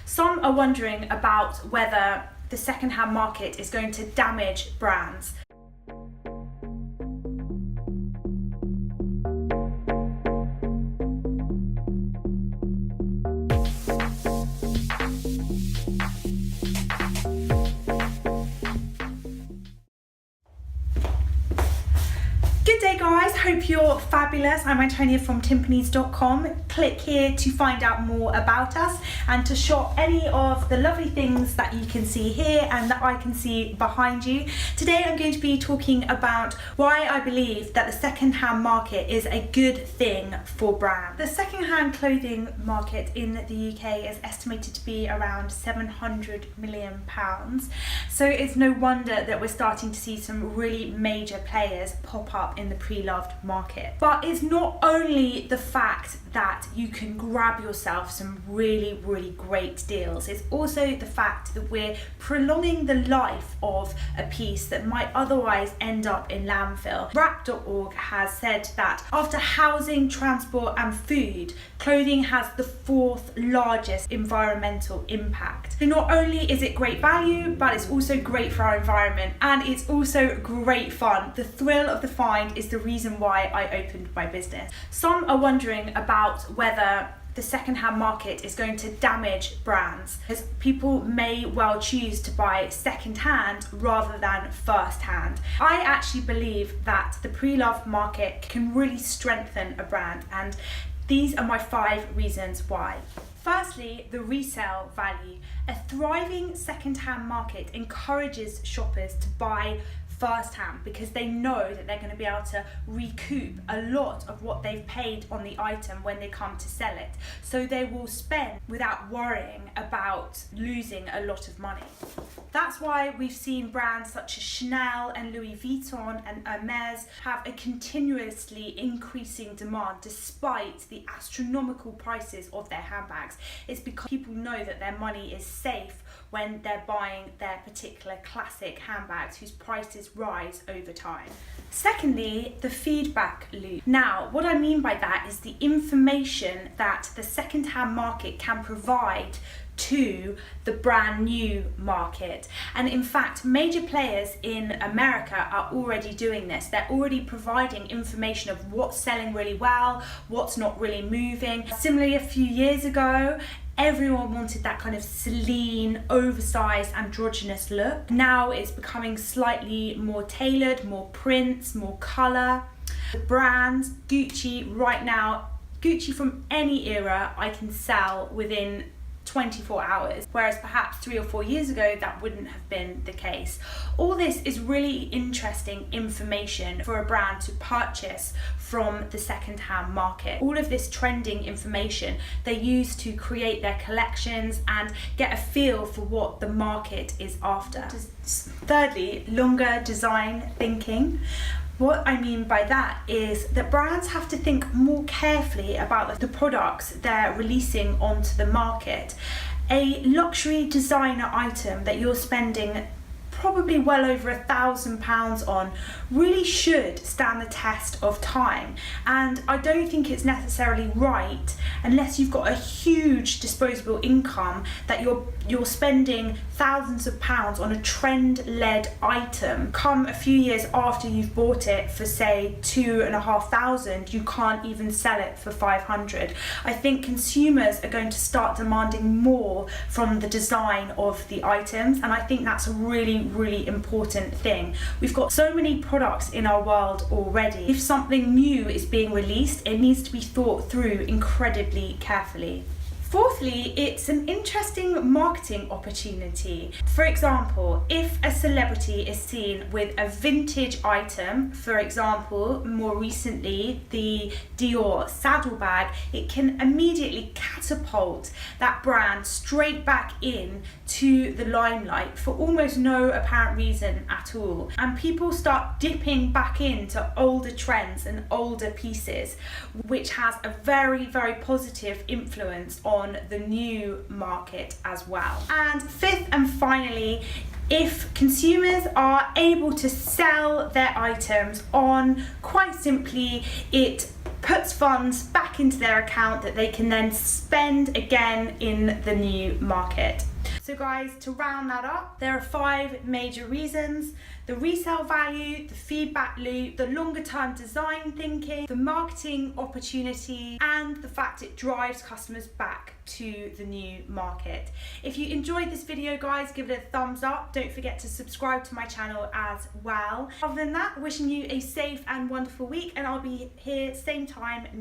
Some are wondering about whether the second-hand market is going to damage brands. Good day guys, hope you're fabulous. I'm Antonia from timpanis.com. Click here to find out more about us and to shop any of the lovely things that you can see here and that I can see behind you. Today I'm going to be talking about why I believe that the second-hand market is a good thing for brands. The second-hand clothing market in the UK is estimated to be around £700 million. So it's no wonder that we're starting to see some really major players pop up in the pre-loved market. But it's not only the fact that you can grab yourself some really great deals, it's also the fact that we're prolonging the life of a piece that might otherwise end up in landfill. Wrap.org has said that after housing, transport and food, clothing has the 4th largest environmental impact. So not only is it great value, but it's also great for our environment, and it's also great fun. The thrill of the find is the reason why I opened my business. Some are wondering about whether the second-hand market is going to damage brands, as people may well choose to buy second-hand rather than first-hand. I actually believe that the pre-loved market can really strengthen a brand, and these are my 5 reasons why. Firstly, the resale value. A thriving second-hand market encourages shoppers to buy first-hand because they know that they're going to be able to recoup a lot of what they've paid on the item when they come to sell it. So they will spend without worrying about losing a lot of money. That's why we've seen brands such as Chanel and Louis Vuitton and Hermes have a continuously increasing demand despite the astronomical prices of their handbags. It's because people know that their money is safe when they're buying their particular classic handbags whose prices rise over time. Secondly, the feedback loop. Now, what I mean by that is the information that the second-hand market can provide to the brand new market. And in fact, major players in America are already doing this. They're already providing information of what's selling really well, what's not really moving. Similarly, a few years ago, everyone wanted that kind of Celine, oversized, androgynous look. Now it's becoming slightly more tailored, more prints, more color. The brands, Gucci right now, Gucci from any era I can sell within 24 hours, whereas perhaps 3 or 4 years ago that wouldn't have been the case. All this is really interesting information for a brand to purchase from the second-hand market. All of this trending information they use to create their collections and get a feel for what the market is after. Thirdly, longer design thinking. What I mean by that is that brands have to think more carefully about the products they're releasing onto the market. A luxury designer item that you're spending probably well over £1,000 on really should stand the test of time, and I don't think it's necessarily right, unless you've got a huge disposable income, that you're spending thousands of pounds on a trend-led item. Come a few years after you've bought it for say £2,500, you can't even sell it for £500. I think consumers are going to start demanding more from the design of the items, and I think that's a really important thing. We've got so many products in our world already. If something new is being released, it needs to be thought through incredibly carefully. Fourthly, it's an interesting marketing opportunity. For example, if a celebrity is seen with a vintage item, for example, more recently, the Dior saddlebag, it can immediately catapult that brand straight back in to the limelight for almost no apparent reason at all. And people start dipping back into older trends and older pieces, which has a very positive influence on the new market as well. And fifth and finally, if consumers are able to sell their items on, quite simply, it puts funds back into their account that they can then spend again in the new market. So guys, to round that up, there are 5 major reasons: the resale value, the feedback loop, the longer term design thinking, the marketing opportunity, and the fact it drives customers back to the new market. If you enjoyed this video, guys, give it a thumbs up. Don't forget to subscribe to my channel as well. Other than that, wishing you a safe and wonderful week, and I'll be here same time